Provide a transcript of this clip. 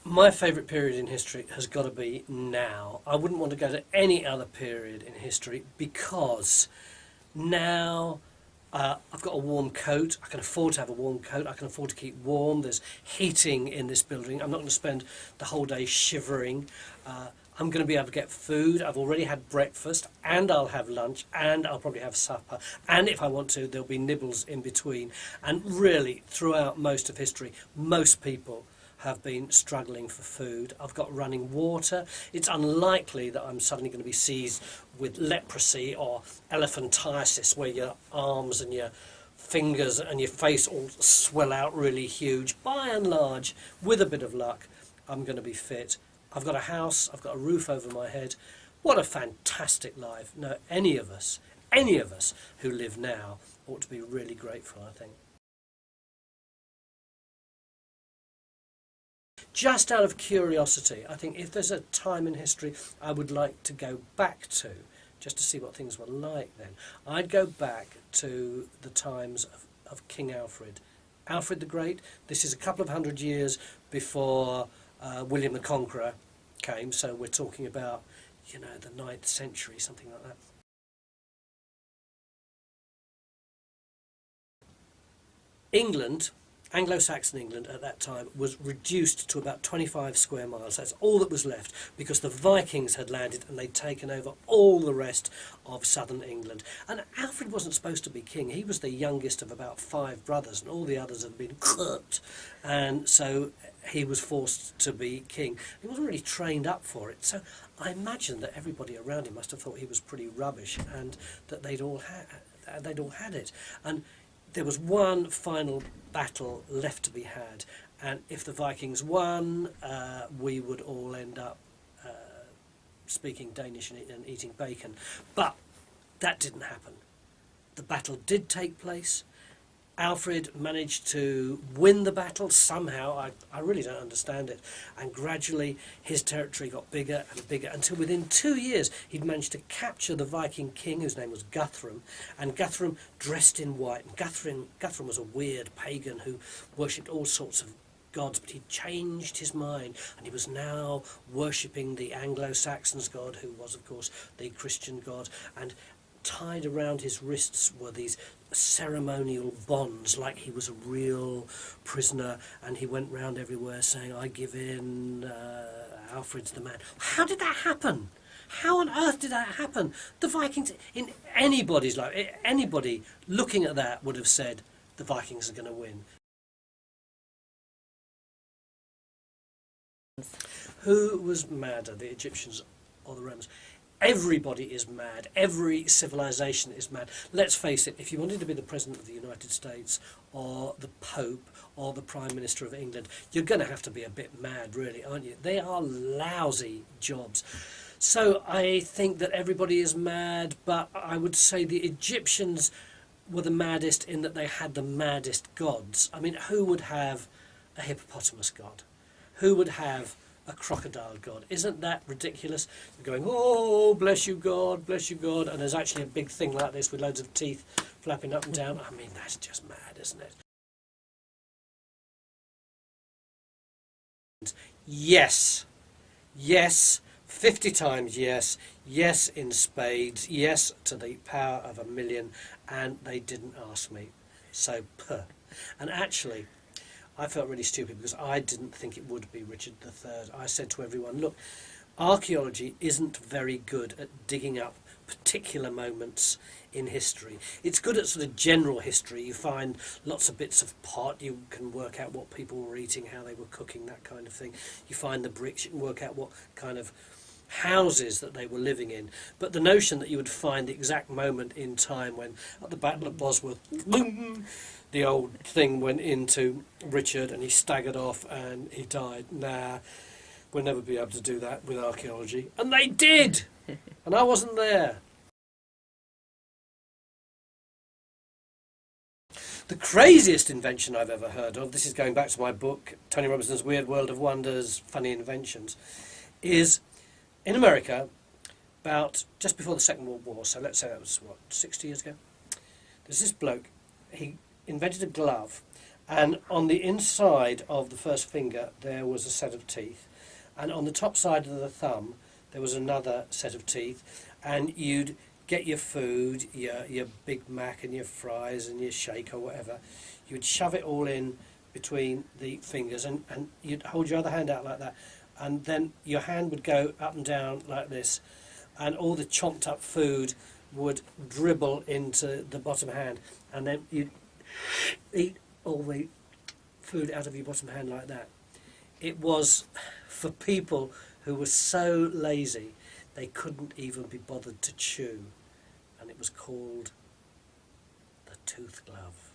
My favourite period in history has got to be now. I wouldn't want to go to any other period in history because now I've got a warm coat. I can afford to have a warm coat. I can afford to keep warm. There's heating in this building. I'm not going to spend the whole day shivering. I'm going to be able to get food. I've already had breakfast and I'll have lunch and I'll probably have supper. And if I want to, there'll be nibbles in between. And really, throughout most of history, most people have been struggling for food. I've got running water. It's unlikely that I'm suddenly going to be seized with leprosy or elephantiasis, where your arms and your fingers and your face all swell out really huge. By and large, with a bit of luck, I'm going to be fit. I've got a house, I've got a roof over my head. What a fantastic life. No, any of us who live now ought to be really grateful, I think. Just out of curiosity, I think if there's a time in history I would like to go back to, just to see what things were like then, I'd go back to the times of King Alfred. Alfred the Great, this is a couple of hundred years before William the Conqueror came, so we're talking about, you know, the 9th century, something like that. England, Anglo-Saxon England at that time, was reduced to about 25 square miles. That's all that was left because the Vikings had landed and they'd taken over all the rest of southern England. And Alfred wasn't supposed to be king. He was the youngest of about 5 brothers and all the others had been cooked. And so he was forced to be king. He wasn't really trained up for it. So I imagine that everybody around him must have thought he was pretty rubbish and that they'd all had it. And there was one final battle left to be had, and if the Vikings won, we would all end up speaking Danish and eating bacon. But that didn't happen. The battle did take place. Alfred managed to win the battle somehow. I really don't understand it. And gradually his territory got bigger and bigger until within 2 years he'd managed to capture the Viking king, whose name was Guthrum. And Guthrum dressed in white. And Guthrum was a weird pagan who worshipped all sorts of gods, but he changed his mind and he was now worshipping the Anglo-Saxons god, who was of course the Christian god. And tied around his wrists were these ceremonial bonds, like he was a real prisoner, and he went round everywhere saying, "I give in, Alfred's the man." How did that happen? How on earth did that happen? The Vikings, in anybody's life, anybody looking at that would have said the Vikings are going to win. Who was madder, the Egyptians or the Romans? Everybody is mad. Every civilization is mad. Let's face it, if you wanted to be the President of the United States or the Pope or the Prime Minister of England, you're going to have to be a bit mad, really, aren't you? They are lousy jobs. So I think that everybody is mad, but I would say the Egyptians were the maddest in that they had the maddest gods. I mean, who would have a hippopotamus god? Who would have a crocodile god? Isn't that ridiculous? You're going, "Oh, bless you God, and there's actually a big thing like this with loads of teeth flapping up and down. I mean, that's just mad, isn't it? Yes, 50 times yes, yes in spades, yes to the power of 1,000,000, and they didn't ask me. So, and actually, I felt really stupid because I didn't think it would be Richard III. I said to everyone, look, archaeology isn't very good at digging up particular moments in history. It's good at sort of general history. You find lots of bits of pot, you can work out what people were eating, how they were cooking, that kind of thing. You find the bricks, you can work out what kind of houses that they were living in. But the notion that you would find the exact moment in time when, at the Battle of Bosworth, boom, the old thing went into Richard and he staggered off and he died. Nah, we'll never be able to do that with archaeology. And they did! And I wasn't there. The craziest invention I've ever heard of, this is going back to my book, Tony Robinson's Weird World of Wonders, Funny Inventions, is in America, about just before the Second World War, so let's say that was, 60 years ago? There's this bloke, he invented a glove, And on the inside of the first finger there was a set of teeth, and on the top side of the thumb there was another set of teeth, and you'd get your food, your Big Mac and your fries and your shake or whatever, you'd shove it all in between the fingers, and you'd hold your other hand out like that, and then your hand would go up and down like this, and all the chomped up food would dribble into the bottom hand, and then you'd eat all the food out of your bottom hand like that. It was for people who were so lazy they couldn't even be bothered to chew, and it was called the tooth glove.